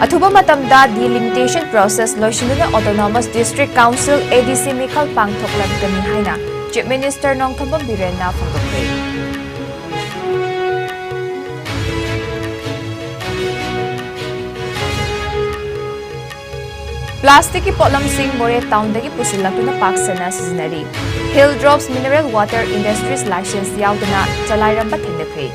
अथुबा मतमदा delimitation process loisinuna Autonomous District Council ADC Mikhal Pangthoklamkani haina Chief Minister Nongthombam Birenna phangdokre. Plastic ki polam sing more town dagi pusilakuna paksana sizinari. Hill Drops Mineral Water Industries license yaudana chalairamba thengdakre.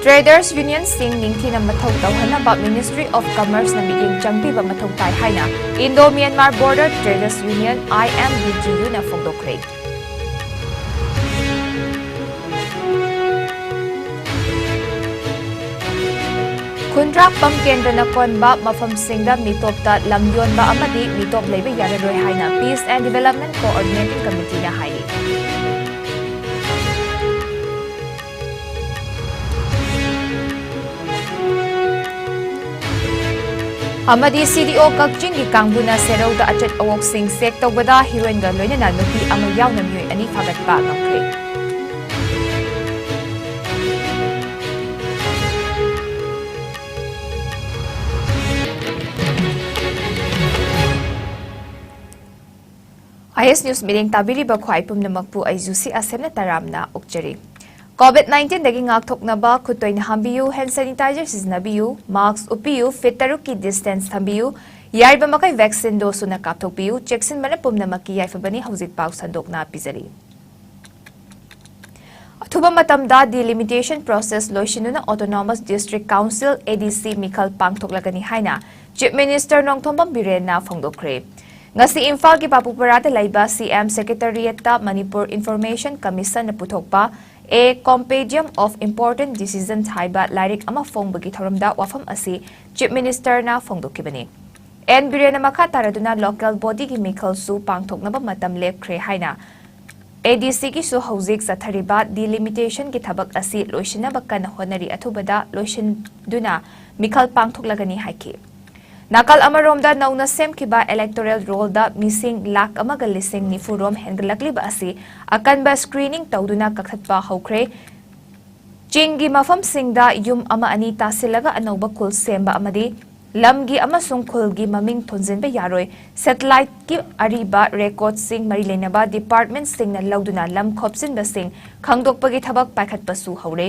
Traders Union Sing Ningthina Mathau Tawhanaba Ministry of Commerce na miging changpiba mathau tai haina Indo-Myanmar Border Traders Union IMBGU na phongdokre. Kundrak Pam Kendra na konba mafam singda mitopta lamyonba amadi mitop leiba yararoi haina Peace and Development Coordinating Committee na haini. Amadi CDO Kakching ki Kangbuna Serauda Achat Awok Sing Sek Tawbada Heroine ga loinana nupi ama yauna miyoi ani fagatpa ngamkre. IS News Meeting tabiri ba khwai pumnamakpu ai JUSHY ASEM na taramna ukjari. COVID-19 dagi ngakthoknaba khutoina hambiyu hand sanitizer siznabiyu mask upiyu fit taruki distance thambiyu yaiba makai vaccine dose na kapthokpiyu cheksin mana pumnamaki yaifabani hauzik pau sandokna pizari. Athuba matamda delimitation process loisinuna Autonomous District Council ADC Mikhal Pangthoklagani haina Chief Minister Nongthombam Birenna phongdokre. Ngasi Imphal ki Papuparada laiba CM Secretariat ta Manipur Information Commission na puthokpa A Compendium of Important Decisions haiba lairik ama fongbagi thoramda wafam asi Chief Minister na phongdokibani. En Birena makha taraduna local body ki Mikhal su pangthoknaba matam lepkhre haina ADC ki su hauzik sathariba delimitation ki thabak asi loisinaba kana honari athubada loisinduna Mikhal pangthoklagani haiki. Nakal amaromda nauna semkiba electoral roll da missing lak amaga lising ni furom hengalakliba asi akanba screening tawduna kakhatpa hawkre chingi mafam singda yum ama ani tasilaga anauba kul semba amadi lamgi amasung khulgi maming thonjenba yaroi satellite ki ariba record sing mari lenaba department sing na lauduna lam khopsin ba sing khangdokpagi thabak paikhatpa su hawre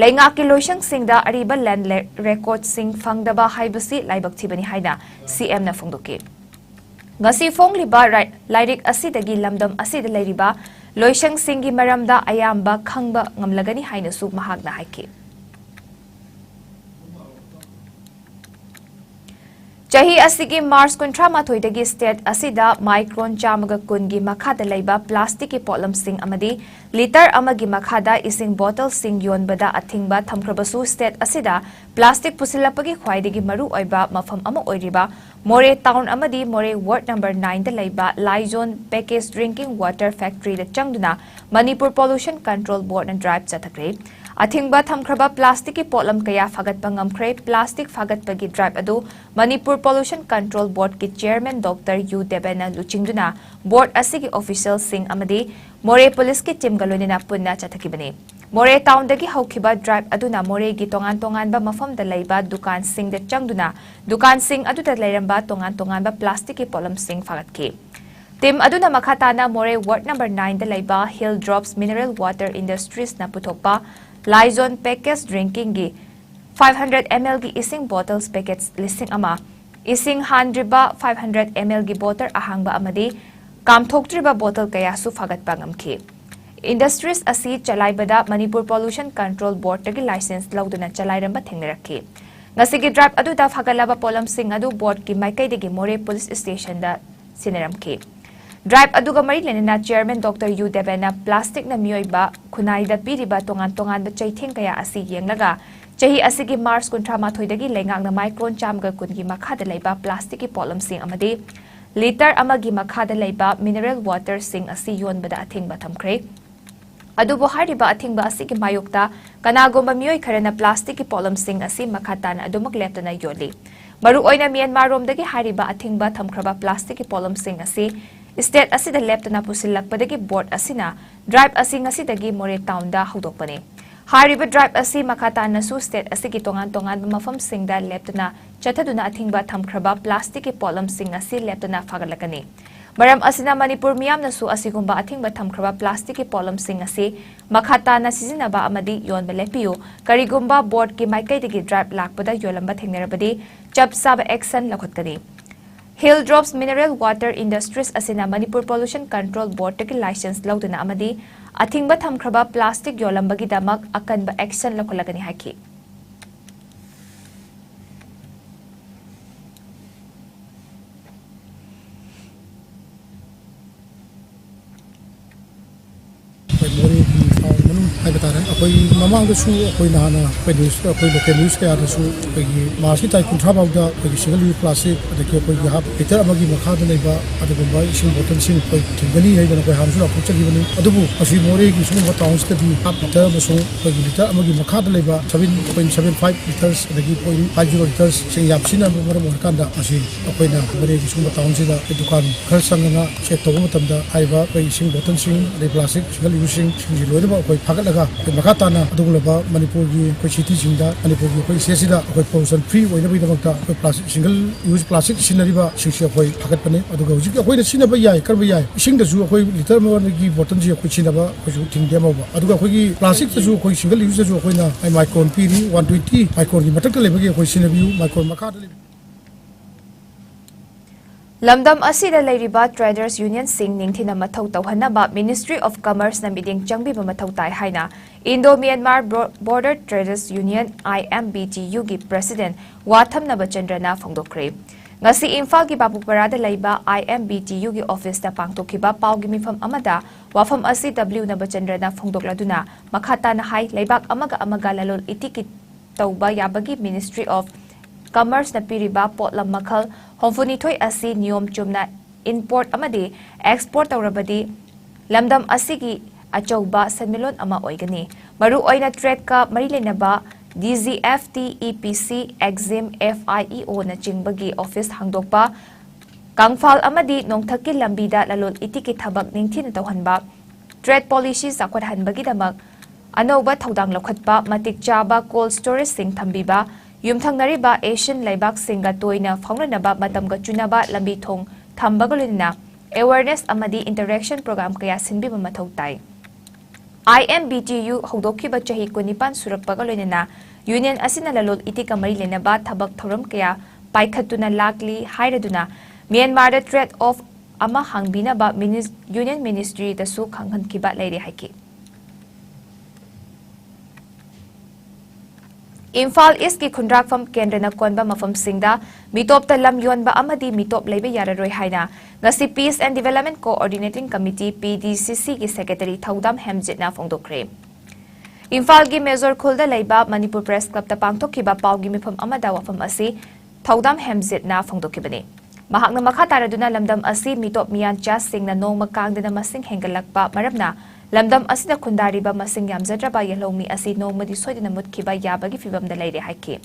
Lainga ki loisang singda ariba land record sing fangdaba haibasi laibak thibani haina CM na phongdoki. Ngasi fongliba lairik asidagi lamdam asida lairiba loisang singi maramda ayamba khangba ngamlagani haina su mahakna haiki. Chahi asigi Mars kuntra mathoidagi state asida micron chamaga kungi makhada laiba plastic ki polam sing amadi liter amagi makhada ising bottle sing yonbada athingba thamkrabasu state asida plastic pusilapagi khwaidagi maru oiba mafam ama oiriba More town amadi More ward number 9 da laiba Lizon packaged drinking water factory da changduna Manipur Pollution Control Board na drive chathakre Athingba thamkraba plastic ki polam kaya fagatpa ngamkre plastic fagatpagi drive adu Manipur Pollution Control Board ki chairman Dr. U Debena luchingduna board asigi official sing amadi More police ki team galonina punna chathakibani More town dagi hawkiba drive aduna More gi tongan ba mafam da laiba dukan sing da changduna dukan sing adu da lairamba tongan ba plastic ki polam sing fagatki Tim aduna makhatana More ward number 9 da laiba Hill Drops Mineral Water Industries na puthokpa Lizon packaged drinking gi 500 ml gi ising bottles packets listing ama ising 100 ba 500 ml gi bottle ahangba amadi kamthoktriba bottle kaya su fagatpa ngamki Industries asi chalaibada Manipur Pollution Control Board tagi license lauduna chalairamba thengnarakhi ngasigi drive adu da fagalaba polam sing adu board ki maikai degi More police station da sinaramki Drive aduga mari lenina chairman Dr. U Debena plastic na miyoiba kunai da piriba tongan ba chaitheng kaya asi yenglaga chahi asigi Mars kuntra mathoidagi lengak na micron chamga kungi makhada laiba plastic ki polam sing amadi liter amagi makhada laiba mineral water sing asi yonbada athingba thamkre adubo hariba athingba asigi mayokta kanagomba miyoi kharana plastic ki polam sing asi makhatana adumak leptana yoli maru oina Myanmar romdagi hariba athingba thamkraba plastic ki polam sing asi State asida leptuna pusilakpadagi board asina drive asing asidagi More Town da hudokpani. Hariba drive asi makata nasu state asigi tongan mafam singda leptuna chathaduna athingba thamkraba plastic polam sing asi leptuna fagalakani. Maram asina Manipur miyam nasu asigumba athingba thamkraba plastic polam sing asi makata na sizinaba amadi yon belepiyo karigumba board ki maikaidagi drive lakpada yolamba thengnarabadi chap sab action lakhotkani. Hill Drops Mineral Water Industries asina Manipur Pollution Control Board taki license lauduna amadi athingba thamkraba plastic yolambagi damak akanba action lakholagani haki. I bata rahe apoi mamang da su apoi nana apoi news apoi local news ka ada su apoi market tai kuntra bau da apoi single use plastic ada ke apoi ha liter amagi makha da leiba ada gumba isin bottle sing apoi thingani hai da apoi hamsu apoi chagi bani adubu asi more ki su towns ka di up liter ma su apoi liter amagi makha da leiba 7.75 liters ada ki 0.50 liters sing yap sina mar mar kan da asi apoi na more ki su towns da dukan khar sangana che to matam da haiba apoi isin bottle sing de plastic single use sing loi ba apoi phagat Makatana, Adulaba, Manipur, City Jinda, Manipur, Sesida, pollution free, plastic single use plastic scenario, Shisha, Pakatane, Aduga, the Sinaba Yai, Karbaya, Sing the zoo, little more buttons of Chinaba, Ting Demova, Aduga, plastic zoo, single use the Zoina, and Micron PD, 120, Micron, Matakale, Sinabu, Micron Makatali. Lamdam asida leiriba Traders Union sing ningthina mathau tawhanaba Ministry of Commerce na miding changbi mathau tai haina Indo-Myanmar Border Traders Union IMBTU gi President Watham Nabachandrana phongdokre. Ngasi Imphal gi Bapukparada leiba IMBTU gi office ta pangtokhiba paugi mifam amada wafam asi W Nabachandrana phongdokladuna makhata na hai leibak amaga lalol itiki tauba yabagi Ministry of Commerce na piriba potlam makhal homfuni thoi asi niyom chumna import amadi export tawrabadi lamdam asigi achauba sanmilon ama oigani maru oina trade ka mari lenaba DZFT EPC ASEM FIEO na chingbagi office hangdokpa kangfal amadi nongthaki lambida lalol itiki thabak ningthin tawhanba trade policy zakwat hanbagi damak anoba thodang lokhatpa matik chaba cold storage sing thambiba Yumthangnariba Asian Laibak Singa Toina Faunganaba Matamga Chunaba Lambi Thong Thambagolina Awareness Amadi Interaction Program Kaya Sinbi Mamatautai. IMBTU Hodokiba Chahi Kunipan Surapagolina Union Asina Lalol Itika Marilenaba Tabak Thoram Kaya Paikatuna Lakli Hairaduna Myanmar threat of Ama Hangbinaba Union Ministry the Su Kanghan Kiba Lady Haki. Imphal East ki khundrak fam kendra na konba mafam singda mitop ta lam yon ba amadi mitop leibe yararoi haina ngasi Peace and Development Coordinating Committee PDCC ki Secretary Thaudam Hemjit na phongdokre. Imphal gi Major Khulda leiba Manipur Press Club ta pangtokhiba paugi mifam amada wafam asi Thaudam Hemjit na phongdokhibani. Mahakna makha taraduna lamdam asi mitop miyan cha singna nongma kangdana masing hengalakpa marabna Lamdam asida kundariba masing yamzadraba yalomi asi nongmadi soidina mutkhiba yabagi fibam da leire haiki.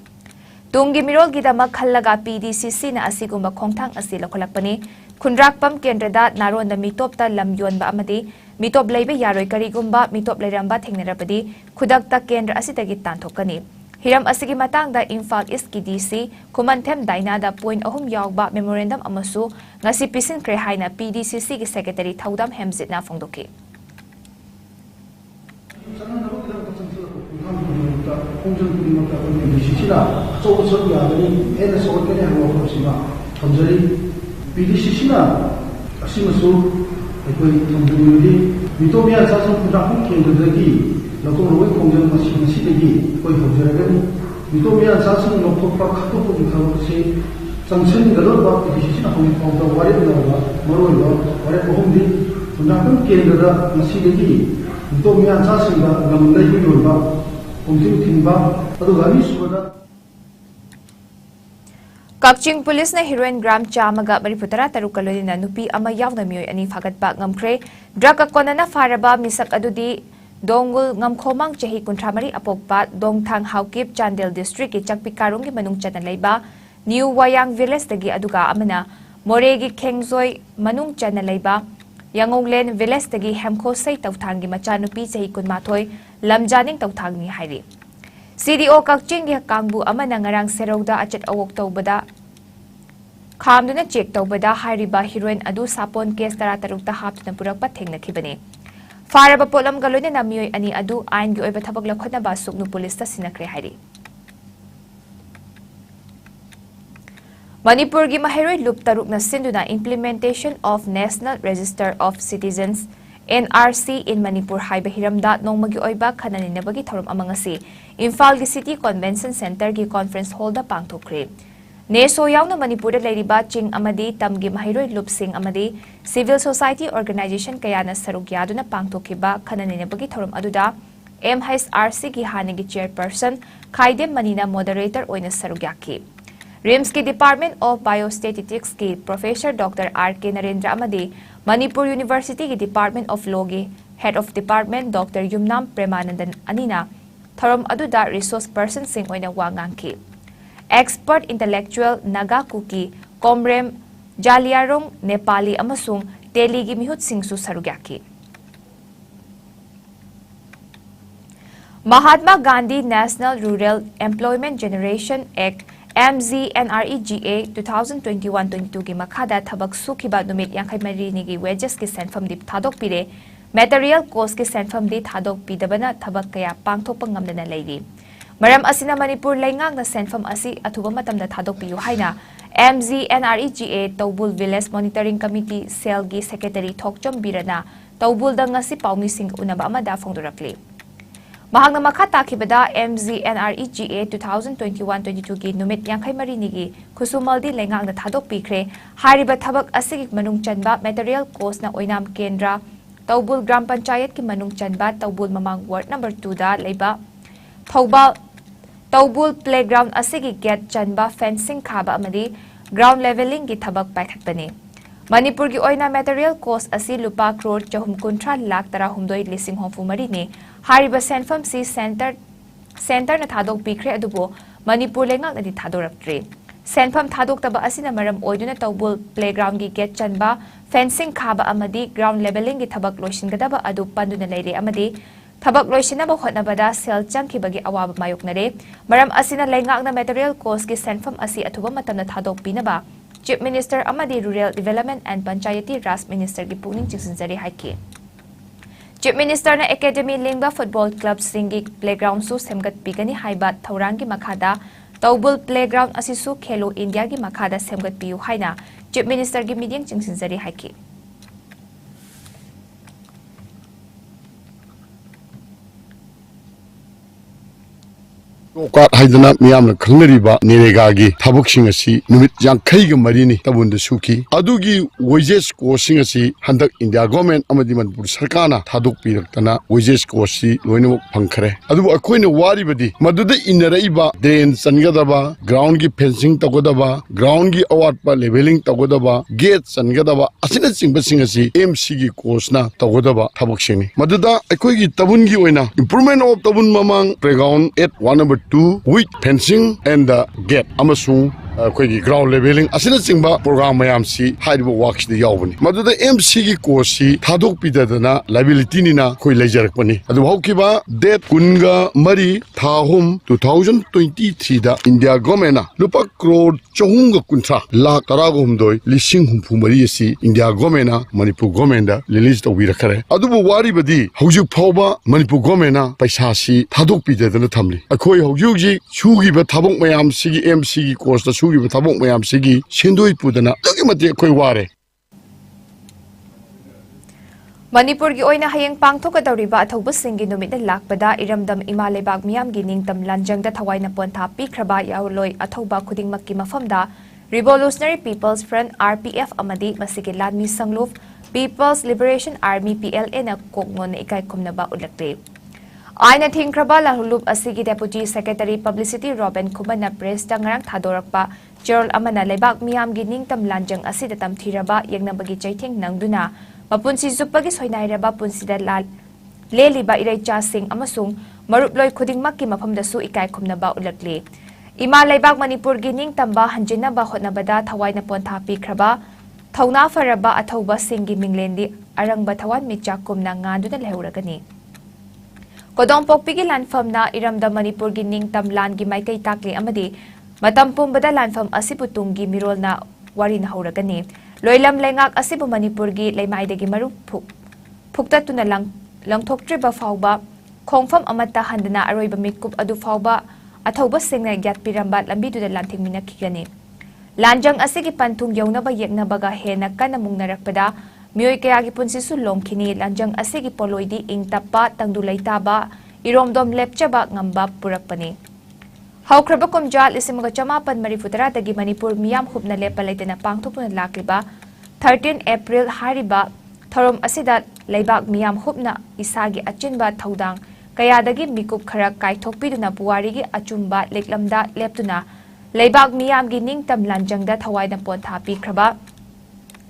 Tungi mirol gidama khallaga PDCC na asigumba khongthang asi lakholakpani khundrakpam kendrada naronda mitopta lamyonba amadi mitop leibe yaroi karigumba mitop leiramba thengnarabadi khudakta kendra asidagi tanthokani. Hiram asigi matangda Imphal East ki DC Kumanthem Dainada point ahum yawba memorandum amasu ngasi pisin kre haina PDCC ki Secretary Thaudam Hemjit na phongdoki. Kakching Police na heroin gram chamaga mariputara tarukaloni na nupi ama yawna miyoy ani fagatpa ngamkre drug akona na faraba misak adudi dongul ngamkhomang chahi kuntramari apokpa dongthang haukip Chandel district ki chakpikarong ki manung chatan leiba New Wayang village dagi aduga amana Moregi Kengzoi Manung Chana Leiba Yangonglen Vilestagi Hemkosei Tautangi Machanupi Sahi Kunmathoi Lamjaning Tautangni Hairi CDO Kakchingi Kangbu Amana Ngarang Serauda Achet Awok Taubada Khamduna Chek Taubada Hairiba Heroine Adu Sapon Case Taratarukta Haptuna Purakpa Thengnakhibani Faraba Polam Galone Namioi Ani Adu Ain Gi Oiba Thabak Lakhotnaba Suknu Police Sinakre Hairi Manipur gi Mahiroi Loop Taruk na Sinduna Implementation of National Register of Citizens NRC in Manipur Haiba Hiramda Nongmagi Oiba Kananinabagi Thorum Amangasi Imphal gi City Convention Center gi Conference Hall da Pangthokre Neso yauna Manipur da Leiriba Ching Amadi Tamgi Mahiroi Loop Sing Amadi Civil Society Organization Kayana Saruk Yaduna Pangthokiba Kananinabagi Thorum Aduda MHRC gi Hanigi Chairperson Khaidem Manina Moderator Oina Saruk Yaki RIMS की Department of Biostatistics की Professor Dr. R.K. Narendra Amadi, Manipur University की Department of Law की Head of Department Dr. Yumnam Premanandan Anina, Thorum Aduda Resource Person Sing Oina Wangang की Expert Intellectual Naga Kuki, Komrem Jaliarong Nepali Amasung, Teli की Mihut Sing Su Sarugyaki. Mahatma Gandhi National Rural Employment Generation Act MZNREGA 2021-22 की मखादा थबक सुखिबा नुमित यांखै मरीनी की wages के सेंफम दि थादोक पिरे material cost के सेंफम दि थादोक पिदबना थबक कया पांगथोक ngamdana leiri मरम असिना मणिपुर लैंगांग ना सेंफम असि अथुबा मतमदा थादोक पियु हाइना MZNREGA Thoubal village monitoring committee cell की सेक्रेटरी थोकचम बिरना तौबुल दंगसी पाउमी सिंह उनबा अमदा फोंदुरकले Mahangna makha takibada MZNREGA 2021-22 की नुमित यांखै मरीनी की खुसुमलदी लेंगांग ना थादोक पिखरे हारिबा थबक असि मनुंग चनबा मटेरियल कॉस्ट ना ओइनाम केंद्र तौबुल ग्राम पंचायत की मनुंग चनबा तौबुल ममांग वार्ड नंबर 2 दा लेबा थौबा तौबुल प्लेग्राउंड असि की गेट चनबा फेंसिंग खाबा अमदी ग्राउंड लेवलिंग की थबक पाइखतबने मणिपुर की ओइना मटेरियल कॉस्ट असि लुपा करोड़ 413 लाख 13,994 ने हारिबा सेंफम सी सेंटर ना थादोक पिखरे अदुबो मणिपुर लेंगाक नदि थादोरक्ट्रे सेंफम थादोक तबा असिना मरम ओइदुना तौबुल प्लेग्राउंड की गेट चनबा फेंसिंग खाबा अमदी ग्राउंड लेवलिंग की थबक लोइसिनगदबा अदु पंदुना लेरे अमदी थबक लोइसिनबा होटनबदा सेल चंखिबगी अवाब मायोकनरे मरम असिना लेंगाक ना मटेरियल कॉस्ट की सेंफम असि अथुबा मतमना थादोक पिनबा Chief Minister Amadi Rural Development and Panchayati Raj Minister की पुनिंग चिंसिनजरी हाइकी Chief Minister na Academy Lingba Football Club Singi Playground su semgat pigani haiba thaurangi makhada Taubul Playground asisu Khelo India ki makhada semgat piu haina Chief Minister ki meeting चिंसिनजरी हाइकी Okat haidana miyamna khangnariba neregagi thabukshing asi numit yankhai ga marini tabunda suki adugi wages course asi handak India government amadi Manipur sarkana thaduk piraktana wages course loinamuk phangkhare adu akoina waribadi maduda inaraiba drain sangadaba ground gi fencing tagodaba ground gi awatpa leveling tagodaba gate sangadaba asina singbasing asi MC gi course na tagodaba thabukshing maduda akoi gi tabun gi oina improvement of tabun mamang playground at 1 number 2 with fencing and the gate amasung akoigi ground leveling asina singba program mayam si haiba works the yawbani maduda MC gi course si thadok pidadana liability ni na khoi leijarakpani adu haukiba date kunga mari thahum 2023 da India government na lupa crore chahunga kuntra lakh taragumdoi lising humpu mari si India government na Manipur government da release to wirakare adu bu wari badi hauju phawba Manipur government na paisa si thadok pidadana thamli akhoi hauju ji sugi ba thabok mayam si gi MC gi course da sugi ba thabok mayam si gi sendoi pudana agi mate akhoi ware Manipur की ओइना हयेंग पांगथोकदौरिबा अथौबसिंगी नुमित लाकपदा इरमदम इमा लेबाक मियाम गी निंगतम लांजंगदा थवाइना पोंथा पिख्रबा याउलोय अथौबा खुदिंगमक की मफमदा revolutionary people's front RPF अमदी मसिगे लानमी संगलुफ पीपल्स लिबरेशन आर्मी PLA ना कोकनोन इकाई खुमनबा उलकले आइना थिंख्रबा लाहुलुप असिगी डेप्यूटी सेक्रेटरी पब्लिसिटी रॉबिन खुमना प्रेस तंगरंग थादोरकपा चेरल अमना लेबाक मियाम गी निंगतम लांजंग असिदा तमथिरबा यंगनबगी चैथिंग नंगदुना Mapunsi zupagi soinairaba punsida lal leliba iraicha sing amasung maruploi khudingmak ki mafamda su ikai khumnaba ulakle Ima Laibak Manipurgi ningtamba hanjinaba hotnabada thawaina pontha pikraba Thawna faraba athauba singgi minglendi arangba thawan michakumna nganduna lehuragani. Kodong pokpigi lanfamna iramda Manipurgi ningtam langi maikai takli amadi matam pumbada lanfam asibu tunggi mirolna wari na hauragani. Loilam lengak asibu Manipurgi leimaidagi maru phuktatuna langthoktriba fawba khongfam amata handana aroiba mikup adu fawba athauba singna gyat piramba lambiduda lanthingmina kigani. Lanjang asigi pantung yawnaba yeknabaga hena kana mungnarakpada miyoy kayagi punsisu longkini lanjang asigi poloidi ingtapa tangdulaitaba iromdom lepchaba ngamba purakpani. Haukraba kumja lisimaga chamapan marifutara dagi Manipur miyam hubna lepa laitana pangthokpuna lakliba 13 April hariba thorom asida laibak miyam hubna isagi achinba thaudang kayadagi mikup khara kaithokpiduna puwarigi achumba leklamda leptuna Laibak miyam gi ningtam lanjangda thawaina pontha pikraba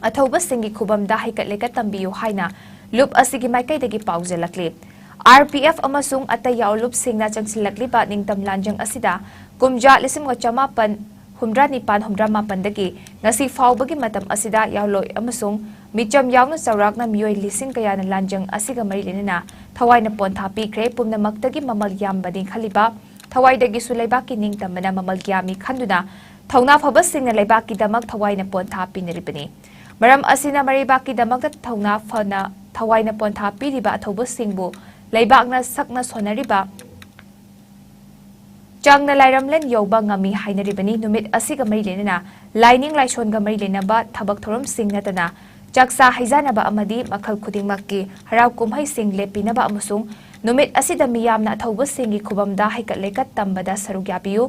athauba singi khubamda haikat lekat tambiyu haina lup asigi maikaidagi pauzelakli RPF amasung atayaw lup singna changsilakli ba ningtam lanjang asida kumja lisim ga chamapan humdra nipan humdra mapandagi ngasi fawbagi matam asida yawloi amasung micham yawna saurakna miyoy lising kaya na lanjang asiga marilinina thawaina pontha pikre pumnamaktagi mamal yambading khaliba Thawaidagi su laibaki ningtamana mamalgyami khanduna thawna phaba singna laibaki damak thawaina pontha piniribani maram asina maribaki damak thawna phana thawaina pontha piriba athoba singbu laibakna sakna sonariba changna lairamlen yoba ngami hainaribani numit asiga marilena lining laishonga marilenaba thabak thorom singnatana chaksa haijanaba amadi makhal khudingmakki harau kumhai sing lepinaba amusung Numit asida miyamna athauba singi khubamda haikat lekat tambada sarugyapiyu.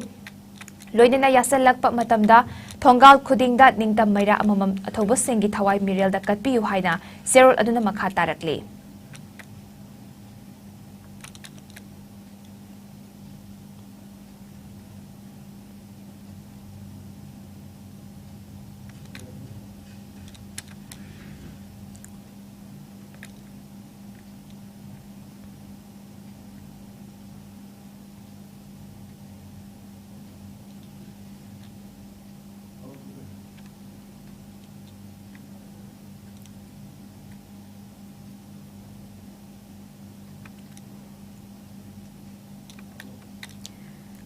Loinana yasalakpa matamda thongal khudingda ningtam maira amamam athauba singi thawai mirelda katpiyu haina serol aduna makha tarakli.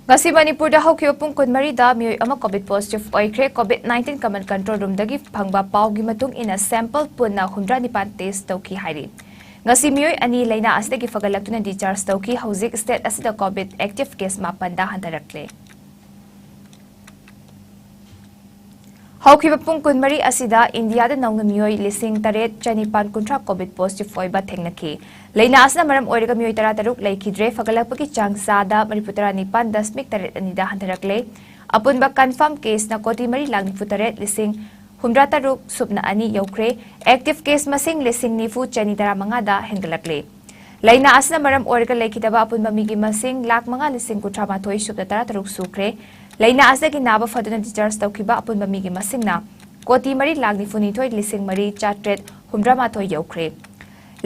Ngasi Manipur da hawkiwa pung kunmari da miyoy ama COVID positive oikre COVID-19 command control room dagi phangba pawgi matung ina sample punna 109 test tawki hairi. Ngasi miyoy ani laina asdagi fagalaktuna discharge tawki hauzik state asida COVID active case mapanda handarakle. Hawkiwa pung kunmari asida India da naungna miyoy lising taret chanipan kuntra COVID positive oiba thengnaki. Laina asna maram oiraga miyoy tarataruk laikidre fagalakpaki changsada mariputara nipan dasmik taret anida handarakle. Apunba confirm case na koti mari lang nifutaret lising humdra taruk subna ani yaukre active case masing lising nifu chanitara mangada hengalakle. Laina asna maram oiraga laikidaba apunba migi masing lak manga lising kutrama thoi subna tarataruk sukre. Laina asdagi naba faduna discharge tawkiba apunba migi masingna koti mari lang nifuni thoi lising mari chatret humdra ma thoi yaukre.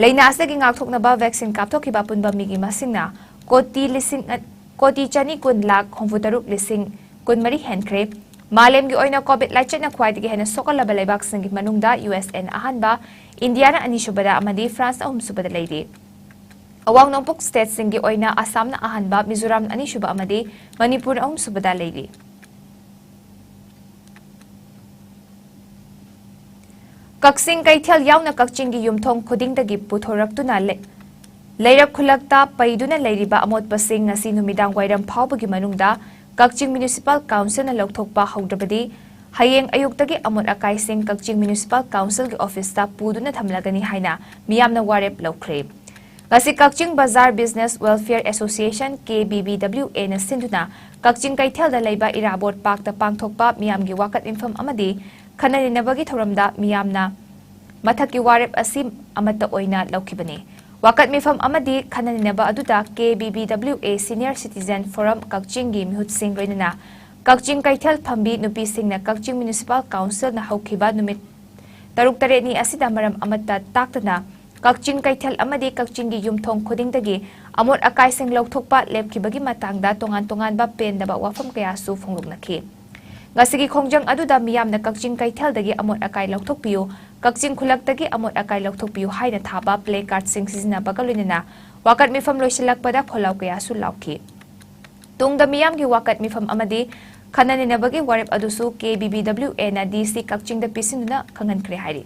Laina asdagi ngakthoknaba vaccine kapthokiba punba migi masingna koti chani kun lak homfutaruk lising kun mari henkre malemgi oina COVID laichatna khwaidagi hena sokalaba laibak singi manungda USN ahanba India na anishubada amadi France na humsubada leidi awang nongpok state singi oina Assam na ahanba Mizoram na anishuba amadi Manipur na humsubada leidi Kaksing kaithal yauna kakchingi yumthong khudingdagi puthoraktuna leirak khulakta paiduna leiriba amot pasing ngasi numidang wairam phawbagi manungda Kakching Municipal Council na lokthokpa hawdrabadi hayeng ayuktagi amot akai sing Kakching Municipal Council gi office ta puduna thamlagani haina miyamna warep lokre ngasi Kakching Bazaar Business Welfare Association KBBWA na sinduna Kakching kaithal da leiba irabot pakta pangthokpa miyamgi wakat infam amadi Kananinabagi thoramda miyamna mathaki warep asim amata oina laukibani. Wakat mifam amadi kananinaba aduda KBBWA Senior Citizen Forum Kakchingi mihut sing loinana Kakching kaithal phambi nupi singna Kakching Municipal Council na hawkiba numit taruk tare ni asida maram amata taktana Kakching kaithal amadi Kakchingi yumthong khudingdagi amot akai sing lauthokpa lepkibagi matangda tongan-tonganba pendaba wafam kaya su phongluknakhi. Ngasigi khongjang aduda miyamna Kakching Kaitheldagi amot akai lauthokpiu Kakching Khulaktagi amot akai lauthokpiu haina thaba play card sing sizinaba galunina wakat mifam loisilakpada kholau kaya su laukhi. Tungda miyamgi wakat mifam amadi khananabagi warep adusu KBBWA na DC Kakching da pisinduna khangankre hairi.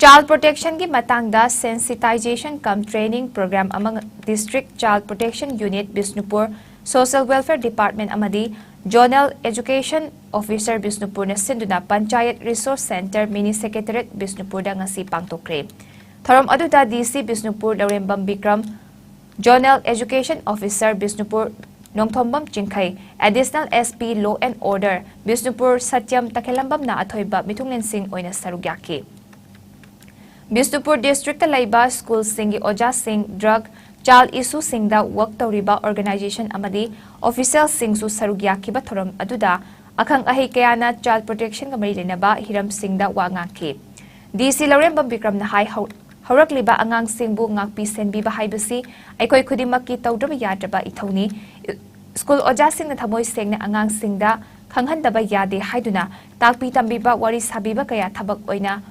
Child Protection ki matangda sensitization cum training program among District Child Protection Unit Bisnupur Social Welfare Department amadi Zonal Education Officer Bisnupur na sinduna Panchayat Resource Center Mini Secretariat Bisnupur da ngasi pangtokre. Thorom aduda DC Bisnupur Laurembam Bikram Zonal Education Officer Bisnupur Nongthombam Chingkai Additional SP Law and Order Bisnupur Satyam Takelambam na athoiba mitunglen oina sarugyaki. Bisnupur District Laiba School Singi Oja Singh Drug Child Issue Singda Work Tauriba Organization Amadi Official Singsu Sarugyaki Bathoram Aduda Akang Ahi Kayana Child Protection Kamarinaba Hiram Singda Wangaki. DC Laurembam Bikram na Hai Haurakliba Angang Singbu Ngakpi Senbi Bahaibasi Aikoi Kudimaki Taudrama Yadraba Ithoni School Oja Singh na Thamoy Singh na Angang Singda Khanghandaba Yade Haiduna Takpi Tambiba Wari Sabiba Kaya Thabak Oina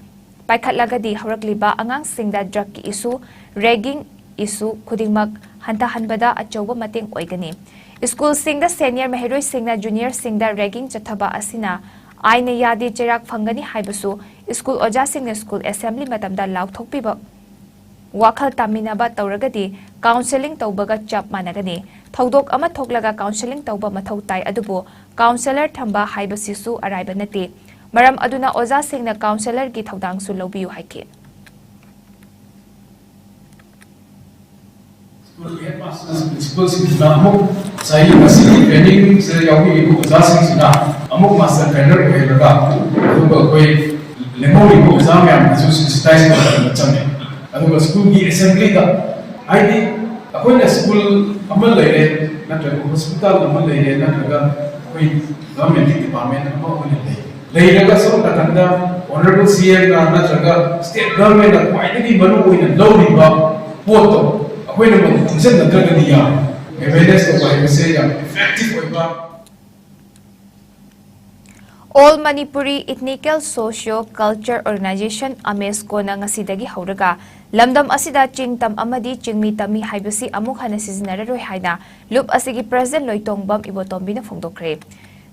Paikhatlagadi Haurakliba Angang Singda Drug ki issue ragging issue khudingmak hantahanbada achauba mateng oigani. School Singda Senior Mahiroi Singna Junior Singda ragging chathaba asina aina yadi cherak phangani haibasu School Oja Singna School Assembly matamda lauthokpiba wakhal taminaba tauragadi counseling taubaga chap managani. Thaudok ama thoklaga counseling tauba mathau tai adubu counselor thamba haibasisu araiba nati. Maram aduna Oja Singna counselor ki thaudang su lobiyu haike. Principal singna amuk sahi masih training se yawi ibu Oja singna amuk master trainer ko helaga aduga koi lemori ko exam ya asu sensitize ko bachane aduga school ki assembly da ID akoi na school amal leire natraga hospital amal leire natraga koi government department amal leire Later, so the Honorable CM Natraga, State Government, the quantity Manu in a low river, Porto, a way of present the Dragadia, awareness of what I say, effective. All Manipuri Ethnical Socio-Culture Organization AMESCO na ngasidagi hauraga lamdam asida chingtam amadi chingmi tami haibasi amuk hana sizinararoi haina loop asigi President Loitongbam Ibotombi na phongdokre.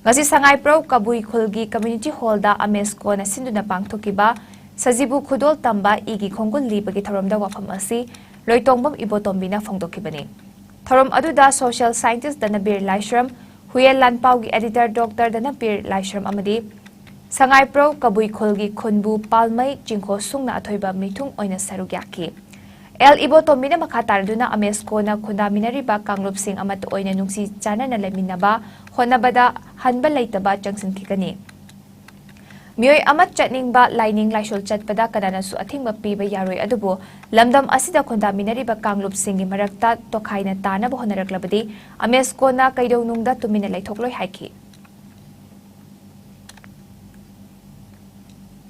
Ngasi Sangay Pro Kabui Khulgi Community Hall da AMESCO na sinduna pangthokiba sajibu khudol tamba igi khongul libagi tharamda wafam asi Loitongbam Ibotombi na phongdokibani. Tharam aduda Social Scientist Danabir Laishram Huyel Lanpaugi Editor Dr. Danabir Laishram amadi Sangay Pro Kabui Khulgi Khunbu Palmai Jingko Sungna athoiba mitung oina sarugyaki. El Ibotombi na makatarduna AMESCO na kundaminariba Kanglup Singh amat oina nungsi chana na laminaba honabada hanba laitaba changsin kikani. Mioy amat chatningba lining laishol chatpada kadana su athingba piba yaroi adubo lamdam asida kundaminariba Kanglup Singh marakta tokhaina tana honaraklabadi AMESCO na kaidonungda tumina laithokloi haiki.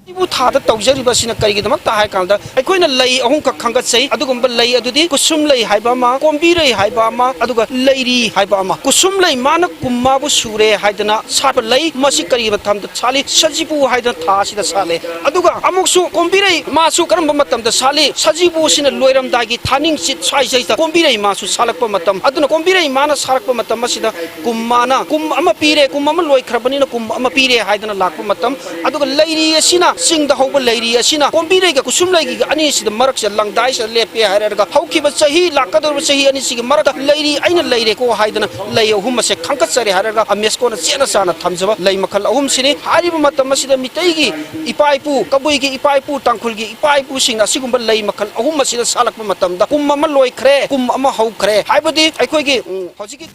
Ibu thada tawjari basina karigi damak ta hai kalda aikoina lei ahum ka khangat sei adugumba lei adudi kusum lei haiba ma kombi rei haiba ma aduga leiri haiba ma kusum lei mana kumma bu sure haidana sat lei masi kari batam da sali sajibu haidana tha sida sale aduga amuksu kombi rei ma su karamba matam da sali sajibu sina loiram dagi thaning sit sai sai da kombi rei ma su salakpa matam aduna kombi rei mana sarakpa matam masida kummana kum ama pire kum ama loi khrabani na kum ama pire haidana lakpa matam aduga leiri asina Sing the whole lady asina kombirega kusumlegi ani sid marak langdai sa lepe harerga haukiba sahi lakador sahi ani sig marak lady aina lady ko haidana lay hum se khankat sare harerga AMESCO na chena sana thamjaba lay makhal ahum sini hariba matam masida mitaigi ipaipu kabuigi ipaipu tangkhulgi ipaipu singna sigumba lay makhal ahum masida salakpa matam da kum ama loi khre kum ama hau khre haibadi aikhoigi hojiki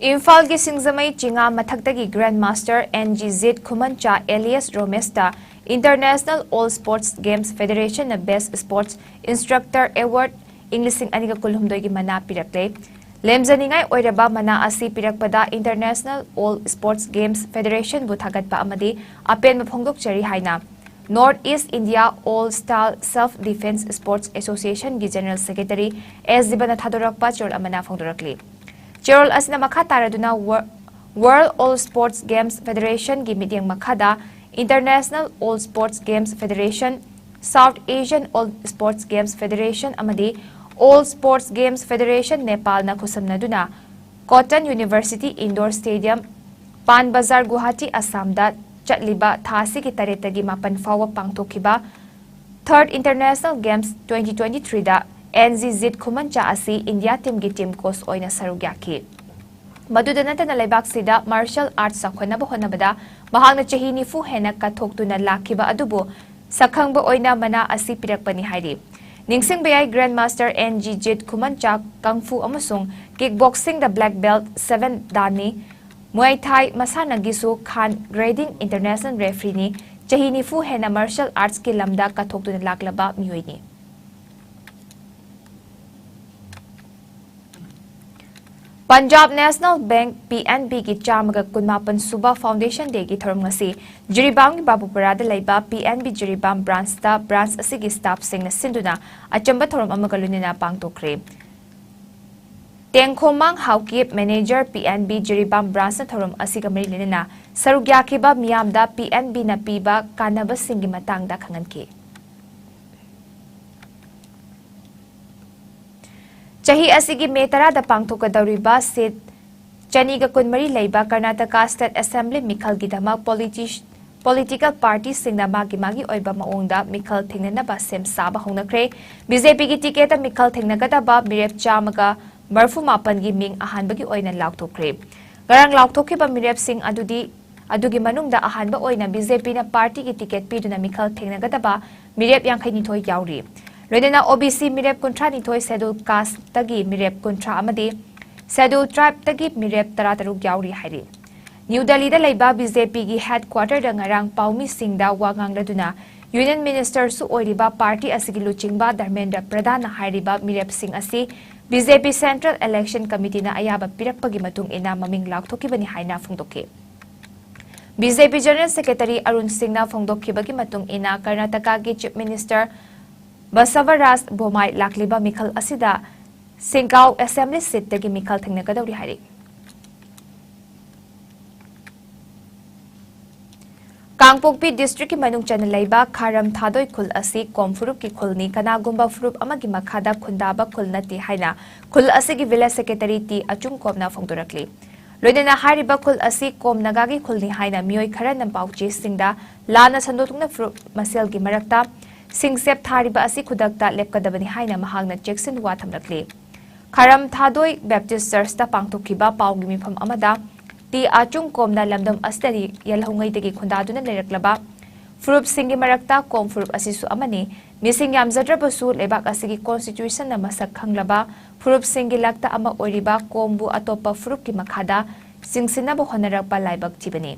Imphal ki Singzamai Chinga Mathaktagi Grandmaster NGZ Kumancha Elias Romesta International All Sports Games Federation na Best Sports Instructor Award Inglising Aniga Kulhumdoigi mana pirakle lemzaningai oiraba mana asi pirakpada International All Sports Games Federation bu thagatpa amadi apen maphongdok chari haina North East India All Star Self Defense Sports Association gi General Secretary S. Dibana Thadorakpa Chorol amana phongdorakli. Chorol asina makha taraduna World All Sports Games Federation gi mityang makhada International All Sports Games Federation, South Asian All Sports Games Federation amadi All Sports Games Federation Nepal na khusamnaduna Cotton University Indoor Stadium Pan Bazar Guwahati Assam da chatliba thasi ki taretagi mapan fawa pangtokhiba Third International Games 2023 da NZZ Khumancha asi India team gi team coach oina sarugyaki. Maduda natana laibak sida martial arts sakhonaba honabada mahangna chahi nifu hena kathoktuna lakhiba adubu sakhangba oina mana asi pirakpani hairi. Ningsing bayai Grandmaster NG Jit Khumancha Kung Fu amasung kickboxing da black belt 7 dani Muay Thai masana gisu Khan Grading International Referee ni chahi nifu hena martial arts ki lamda kathoktuna laklaba miyoi ni. Punjab National Bank PNB ki chamaga kunmapan suba Foundation Day ki thorum ngasi Jiribam ki Babupara da laiba PNB Jiribam branch ta branch asigi staff sing na sinduna achamba thorum amagalunina pangtokre. Tengkhomang Haukip Manager PNB Jiribam branch na thorum asiga marilina sarugyakhiba miyamda PNB na piba kanaba singi matangda khanganki. Chahi asigi metara da pangthokadawriba sit chaniga kunmari laiba Karnataka State Assembly mikhal gidama political party singna magi oiba maongda mikhal thingnanaba sem saba hongnakre BJP gi ticket mikhal thingnagadaba mirep chamaga marfu mapan gi ming ahanbagi oina laukthokre garang laukthokiba mirep sing adugi manungda ahanba oina BJP na party gi ticket piduna mikhal thingnagadaba mirep 52 yauri Redena OBC mirep kuntra nithoi schedule caste tagi mirep kuntra amadi schedule tribe tagi mirep 13 yauri hairi. New Delhi da laiba BJP gi headquarter da ngarang paumi singda wagang laduna Union Minister su oiriba party asigi luchingba Dharmendra Pradhan na hairiba mirep sing asi BJP Central Election Committee na ayaba pirakpagi matung ina maming lauktokibani haina phongdoke. BJP General Secretary Arun Singh na phongdokhibagi matung ina Karnataka gi Chief Minister Basavaras Bomai Lakliba Mikhal Asida Singkau Assembly Seat tagi Mikhal Thingnagadawri hari. Kangpokpi District ki manung chanalaiba Kharam Thadoi Khul asi Komfurup ki khulni kanagumba furup amagi makhada khundaba khulnati haina khul asigi village secretary ti achum komna phongdorakli. Loinana hariba khul asi komnagagi khulni haina mioi khara nampauchi singda lana sandotungna furup masel gi marakta Singsep thariba asi khudakta lepkadabani haina mahangna Jackson wa thamrakli. Kharam Thadoi Baptist Church ta pangtokhiba paugi mifam amada ti achung komna lamdam astari yalhongai tagi khundaduna leiraklaba furup singi marakta kom furup asisu amani mising yamjadrabasu lebak asigi constitution na masak khanglaba furup singi lakta ama oiriba kombu atopa furup ki makhada singsinaba honarakpa laibak tibani.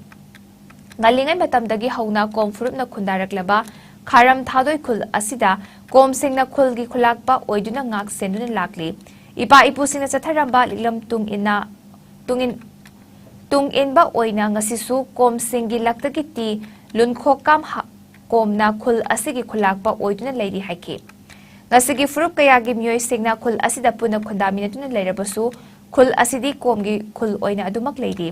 Ngalingai matamdagi hauna kom furup na khundaraklaba Kharam Thadoi Khul asida kom singna khul gi khulakpa oiduna ngak senduna lakli ipa ipu singna chatharamba liklam tungin ba oina ngasisu kom singi laktagi ti lunkhokam komna khul asigi khulakpa oiduna leiri haiki ngasigi furup kayagi myoi singna khul asida puna khundaminatuna leirabasu khul asidi komgi khul oina adumak leiri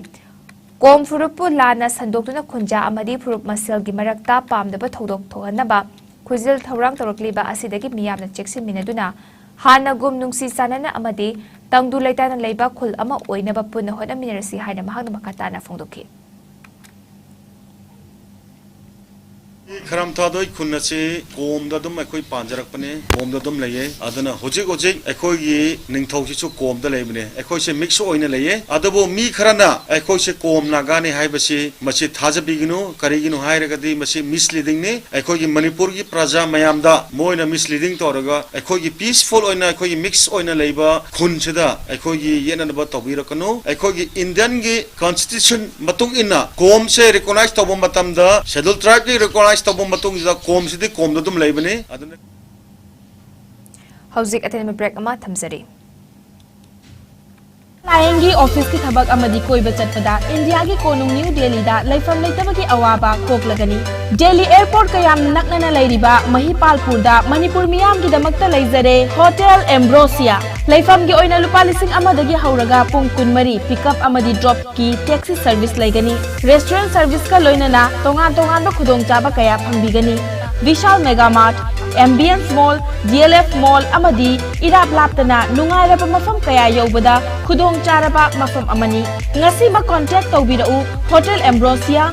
Kom furupu lana sandoktuna khunja amadi furup maselgi marakta pamdaba thodok thohanaba khuzil thorang torokliba asidagi miyamna cheksin minaduna hana gum nungsi sanana amadi tangdu laitana leiba khul ama oinaba punna hona minarasi haina mahangna makatana phongdoki. Kharam Thadoi Khunase Kom Dadum Akoi Panjarakpane Kom Dadum Laye Adana Hojik Akoi Ningthauchi Kom da Labne Akoi se mix oina laye Adabo mi kharana Akoi se Kom Nagane Haibasi Machi Thajabigino Karigino Hairagadi Machi misleading ne Akoi Manipur gi Praja Mayamda Moina misleading Toraga Akoi peaceful oina Akoi mix oina laiba Khunchida Akoi Yenanaba Tobirakano Akoi Indian gi Constitution Matung Inna Kom se recognize Tobom Matamda Schedule Tribe gi recognize Hauzik atin break ama thamzari. तायंगी office की थबक अमदी कोई बचतपदा India की कोनुंग new Delhi दा लाइफम लेतबगी अवाबा कोकलगनी Delhi airport कयाम नकनना लैरिबा Mahipalpur दा मणिपुर मियाम की दमकता लैजरे hotel ambrosia लाइफम की ओइना लुपा लिसिंग अमदगी हौरगा पुंग कुनमरी पिकअप अमदी ड्रॉप की टैक्सी सर्विस लैगनी रेस्टोरेंट सर्विस का लोइनना तोंगान तोंगान बा खुदोंचाबा कया फंगबिगनी Vishal mega mart ambience mall DLF mall अमदी इराब लापतना नुंगाइरबा मफम कया यौबदा खुदोंग चारबा मफम अमनी ngasiba contact tawbirau Hotel Ambrosia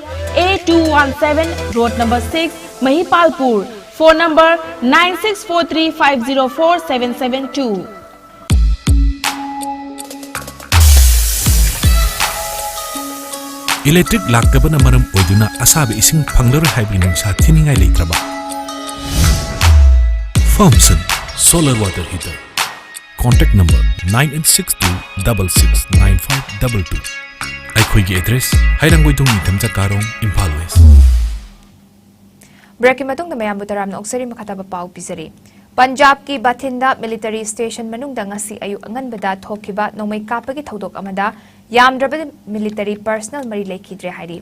A217 Road number 6 Mahipalpur phone number 9643504772 Electric laktabana maram oiduna asabi ising phanglar haibi nungsa thiningai leitraba Thompson Solar Water Heater. Contact number 9862669522. Aikhoigi address Hairanggoidong Nitamja Karong, Impal West. Break matung na mayam butaram na oksari makataba pau pisari. Punjab ki Bathinda Military Station manungda ngasi ayu angan bada thokiba nongmay kapagi thodok amada yamdraba military personnel mari lekhidre hairi.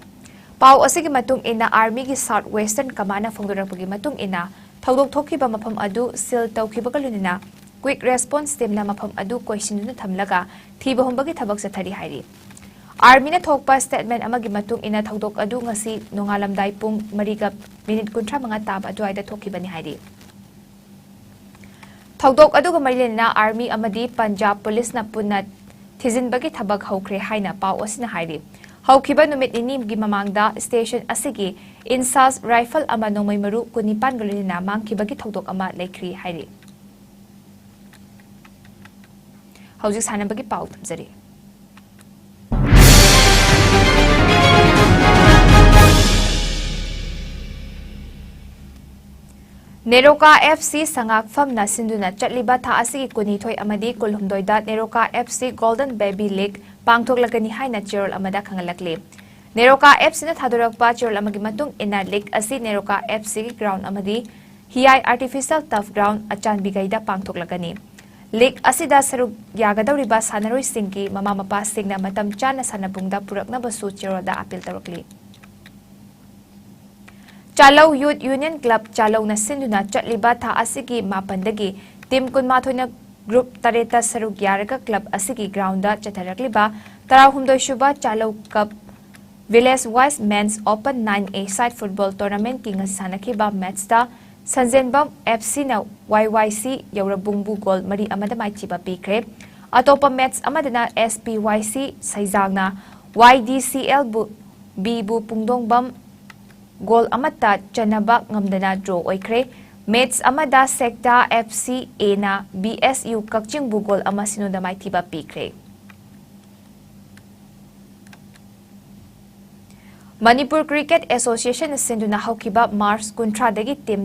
Pau asigi matung ina Army ki Southwestern Command phongdorapagi matung ina thodok thokiba mafam adu sil tawkiba kalunina Quick Response Team na mafam adu question na thamlaga thiba hombagi thabak sa thari hairi. Army na thokpa statement amagi matung ina thodok adu ngasi nongalamdai pung mariga minute kuntra mga taba aduaida thokiba ni hairi. Thodok adu ga marilena Army amadi Punjab Police na punna thizinbagi thabak hokre haina pau asina hairi. Haukiba numit inim gi mamangda station asigi insas rifle ama nongmay maru kunipan galina mangkibagi thodok ama lekri hairi. Hauzik sanabagi pau tamzari. Neroka FC sangak famna sinduna chatliba tha asigi kunithoi amadi kulhumdoida Neroka FC Golden Baby League pangthoklagani haina chirol amada khangalakli. Neroka FC na thadorakpa chirol amagi matung ina league asi Neroka FC ground amadi hiai artificial turf ground achan bigaida pangthoklagani. League asida saruk yagadawriba sanaroi singki mama mapa singna matam chana sanabungda puraknaba su chiroda appeal tawrakli. Chalaw Youth Union Club Chalaw na sinduna chatliba tha asigi mapandagi team kunmathoina group tareta saruk yaraga club asigi ground da chatharakliba tarahumdoi shuba Chalaw Cup Village Wise Men's Open 9A side football tournament ki ngasanakhiba match da Sanzenbam FC na YYC Yaurabungbu goal mari amada mai chiba pikre atopa match amadana SPYC Saizangna YDCL bu pungdongbam goal amata chanaba ngamdana draw oikre match amada Sekta FC A na BSU Kakching bu goal ama sinunda mai thiba pikre Manipur Cricket Association sinduna haukiba Mars kuntra dagi team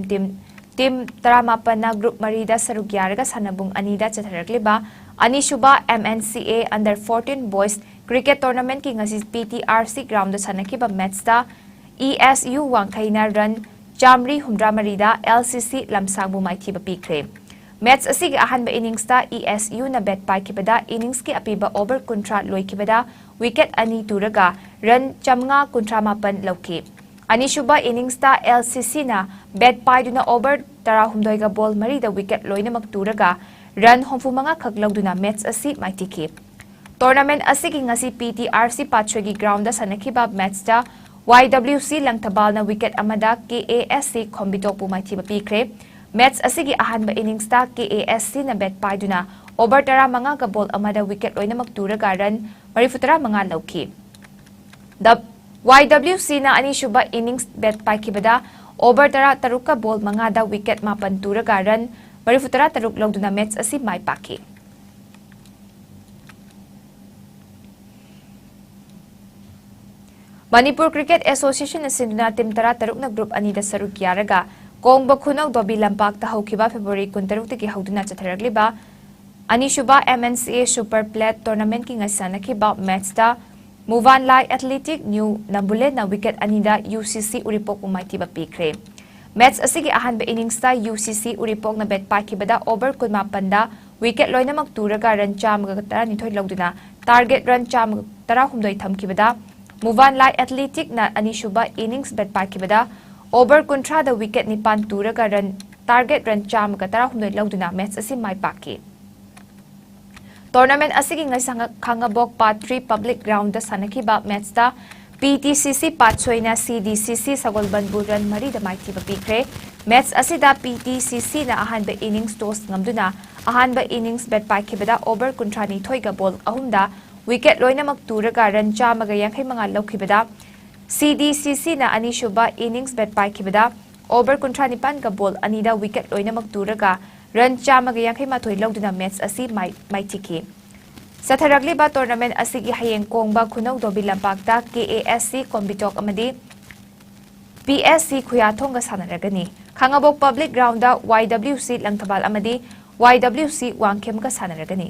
taramapan na group marida saruk yaraga sanabung anida chatharakliba anishuba MNCA under 14 boys cricket tournament ki ngasi PTRC ground da sanakiba match da ESU wangkhaina run Jamri humdra marida LCC lamsangbu mai thiba pikre match asigi ahanba innings ta ESU na bet pai kibada innings ki apiba over kuntra loi kibada wicket ani turaga run chamnga kuntra mapan lauki anishuba innings ta LCC na bet pai duna over tara humdoi ga ball mari da wicket loina mak turaga run homfumanga khaglauduna match asi mai tiki tournament asigi ngasi PTRC patchogi ground da sanakhiba match ta YWC langtabal na wicket amada KASC khombitokpu mai thiba pikre match asigi ahanba innings ta KASC na bet pai duna over tara manga ka ball amada wicket loina mak turaga run marifutara manga lauki the YWC na anishuba innings bet pai kibada over tara taruka ball manga da wicket mapan turaga run marifutara taruk lawduna match asi mai paki Manipur Cricket Association asinduna team tara taruk na group ani da saruk yaraga kongba khunok dobi lampak ta haukiba February 16 tiki hauduna chatharagliba anishuba MNCA Super Plate tournament ki ngasana ki ba match ta Muvan Lai Athletic New Nambule na wicket anida UCC Uripok umaiti ba pikre match asigi ahanba innings ta UCC Uripok na bet pai kibada over kunma panda wicket loina magturaga ran cham ga tara nithoi lawduna target run cham tara humdoi thamkibada Muvan Light Athletic na anishuba innings bet parkibada over kontra da wicket nipan turaga run target run cham ka tara humdoi lauduna match asi mai paki Tournament asigi ngai khangabok part 3 public ground da sanakiba match da PTCC Patsoina CDCC Sagolban Buran Mari da Maiti Pikre match asida PTCC na ahanba innings toss ngamduna ahanba innings bet paikibada over kuntrani thoiga ball ahumda wicket loina mak turaga run chamaga yankai manga laukibada CDCC na anishuba innings bet paikibada over kuntrani pan ga ball anida wicket loina mak turaga run chamaga yankai mathoi lauduna match asi mai tiki Satharagli ba tournament asigi hayeng kongba khunau dobi lampakta KASC kombitok amadi PSC khuyathong ga sanaragani khangabok public ground da YWC langthabal amadi YWC wangkem ga sanaragani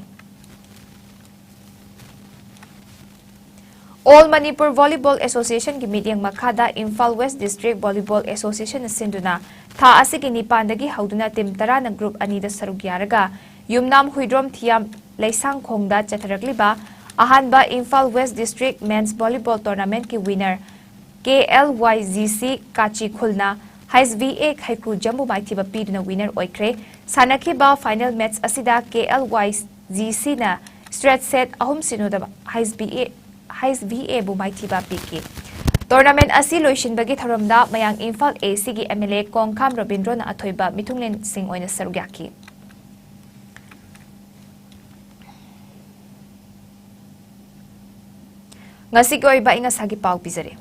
All Manipur Volleyball Association gi meeting makhada Imphal West District Volleyball Association sinduna tha asigi nipandagi hauduna team tara na group ani da saruk yaraga Yumnam Huidrom Thiam Laisang Khongda Chatharakliba Ahanba Imphal West District Men's Volleyball Tournament ki winner KLYGC Kachi Khulna HSVA Khaiku Jambu Maithiba Piduna winner oikre Sanakiba final match asida KLYGC na straight set ahum sinoda HSVA bu Maithiba Piki Tournament asi loishinbagi tharamda mayang Imphal AC gi MLA Kongkham Robindro na athoiba Mithunglen Singh oina sarugyaki Ngasi ko iba inga sagi pau pizare.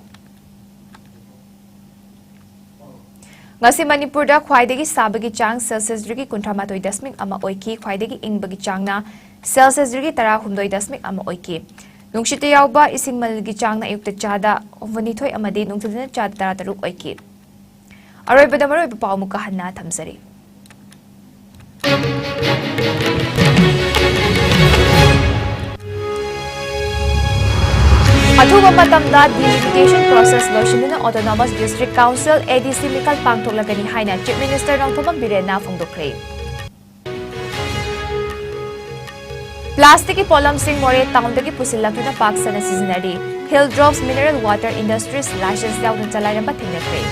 Ngasi Manipur da khwaidagi sabagi chang Celsius degree 38.1 ama oiki khwaidagi ingbagi chang na Celsius degree 30.1 ama oiki. Nungshita yauba ising malgi chang na ayukta chada vanithoi amadi nungtudina chada 36 oiki. Aroy badamaro iba pau mukahan na thamsari. Athuba matamda delimitation process loishinuna Autonomous District Council ADC Mikal Pangthoklagani haina Chief Minister Nongthomam Birena phongdokre. Plastic ki polam sing more town dagi pusilakuna paksana seasonary Hill Drops Mineral Water Industries license yauna chalairamba thingnakre.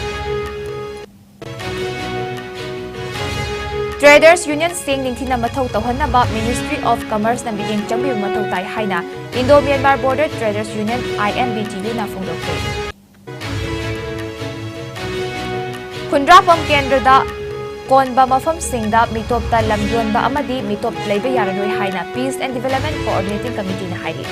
Traders Union Sing Ningthina Mathau Tawhanaba Ministry of Commerce na biging chambi mathau tai haina Indo-Myanmar Border Traders Union IMBTU na phongdokre. Khundrapam Kendra da konba mafam singda mitop ta lamyon ba amadi mitop leiba yaranoi haina Peace and Development Coordinating Committee na hairi.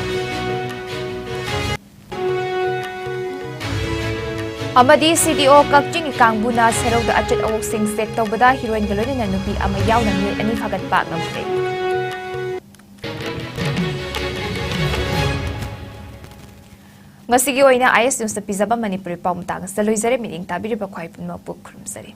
Amadi CDO Kakching Ikangbuna Serog da Achet Awok Sing Sek Tawbada Heroine Galoni na nupi amayaw na nil ani fagat pa ngampre. Ngasigi oina ayos yung sa pizaba Manipuri paumtang sa loizare meeting tabiri ba kway punma pukrum sari.